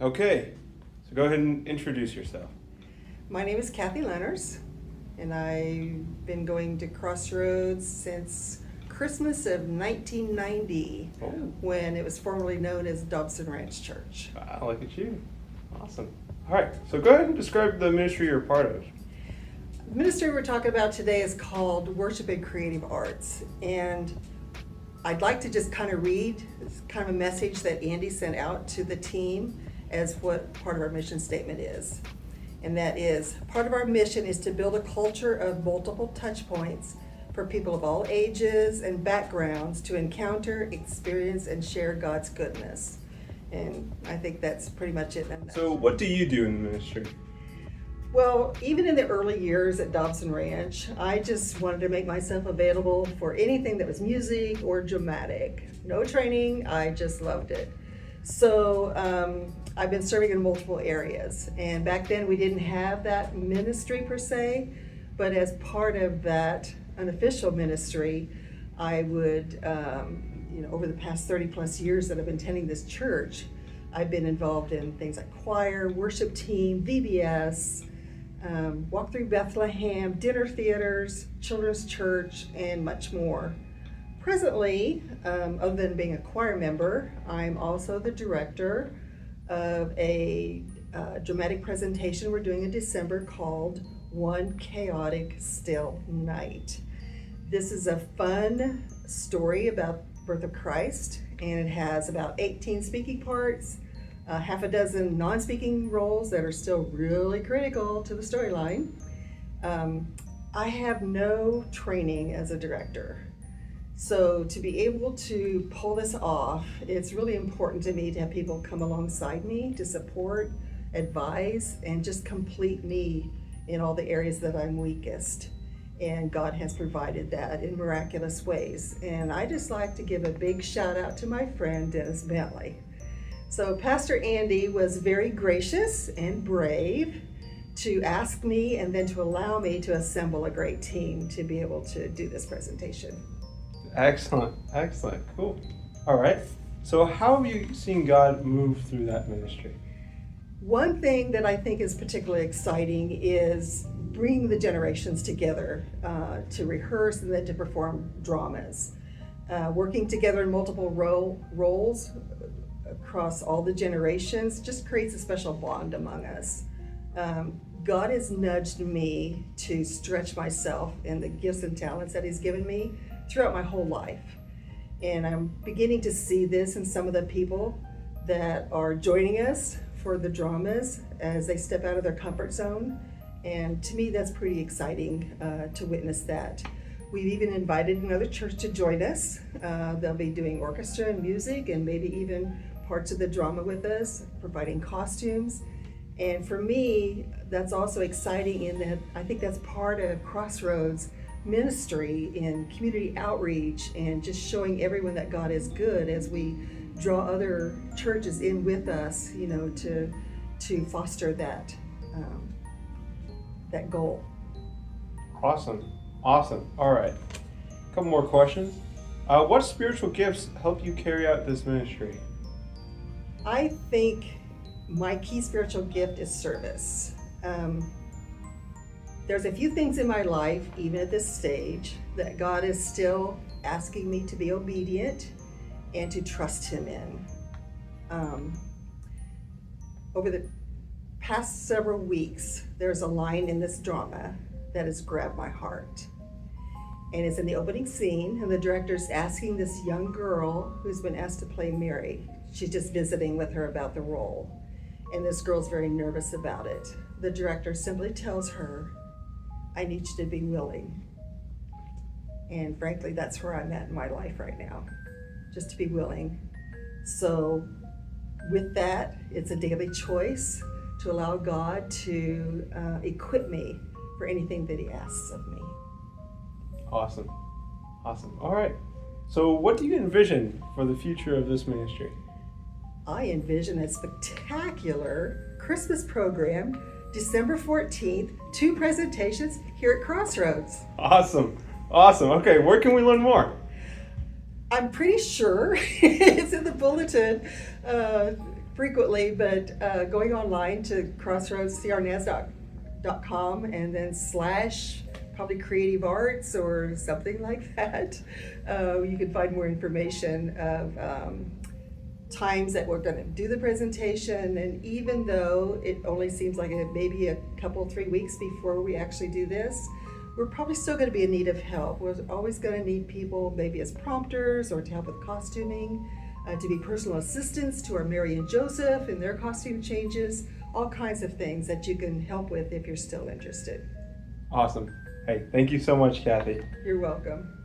Okay, so go ahead and introduce yourself. My name is Kathy Lehnerz, and I've been going to Crossroads since Christmas of 1990, Oh, when it was formerly known as Dobson Ranch Church. wow, look at you. Awesome. All right, so go ahead and describe the ministry you're a part of. The ministry we're talking about today is called Worship and Creative Arts, and I'd like to just kind of read kind of a message that Andy sent out to the team as what part of our mission statement is. And that is, part of our mission is to build a culture of multiple touch points for people of all ages and backgrounds to encounter, experience, and share God's goodness. And I think that's pretty much it. So what do you do in the ministry? Well, even in the early years at Dobson Ranch, I just wanted to make myself available for anything that was music or dramatic. No training, I just loved it. So I've been serving in multiple areas, and back then we didn't have that ministry per se, but as part of that unofficial ministry, I would, over the past 30 plus years that I've been attending this church, I've been involved in things like choir, worship team, VBS, Walk Through Bethlehem, dinner theaters, children's church, and much more. Presently, other than being a choir member, I'm also the director of a dramatic presentation we're doing in December called One Chaotic Still Night. This is a fun story about the birth of Christ, and it has about 18 speaking parts, half a dozen non-speaking roles that are still really critical to the storyline. I have no training as a director. So to be able to pull this off, it's really important to me to have people come alongside me to support, advise, and just complete me in all the areas that I'm weakest. And God has provided that in miraculous ways. And I just like to give a big shout out to my friend, Dennis Bentley. So Pastor Andy was very gracious and brave to ask me and then to allow me to assemble a great team to be able to do this presentation. Excellent, cool. All right, so how have you seen God move through that ministry? One thing that I think is particularly exciting is bringing the generations together to rehearse and then to perform dramas. Working together in multiple roles across all the generations just creates a special bond among us. God has nudged me to stretch myself in the gifts and talents that He's given me throughout my whole life. And I'm beginning to see this in some of the people that are joining us for the dramas as they step out of their comfort zone. And to me, that's pretty exciting to witness that. We've even invited another church to join us. They'll be doing orchestra and music and maybe even parts of the drama with us, providing costumes. And for me, that's also exciting in that I think that's part of Crossroads ministry in community outreach and just showing everyone that God is good as we draw other churches in with us, to foster that goal. Awesome. All right, a couple more questions. What spiritual gifts help you carry out this ministry? I think my key spiritual gift is service. There's a few things in my life, even at this stage, that God is still asking me to be obedient and to trust Him in. Over the past several weeks, there's a line in this drama that has grabbed my heart. And it's in the opening scene, and the director's asking this young girl who's been asked to play Mary. She's just visiting with her about the role. And this girl's very nervous about it. The director simply tells her, I need you to be willing. And frankly, that's where I'm at in my life right now, just to be willing. So with that, it's a daily choice to allow God to equip me for anything that He asks of me. Awesome. All right, so what do you envision for the future of this ministry? I envision a spectacular Christmas program, December 14th, 2 presentations here at Crossroads. Awesome. Okay, where can we learn more? I'm pretty sure it's in the bulletin. frequently, but going online to crossroadscrnaz.com and then slash probably creative arts or something like that. You can find more information of times that we're going to do the presentation, and even though it only seems like it may be a couple, 3 weeks before we actually do this, we're probably still going to be in need of help. We're always going to need people maybe as prompters or to help with costuming, to be personal assistants to our Mary and Joseph and their costume changes, all kinds of things that you can help with if you're still interested. Awesome. Hey, thank you so much, Kathy. You're welcome.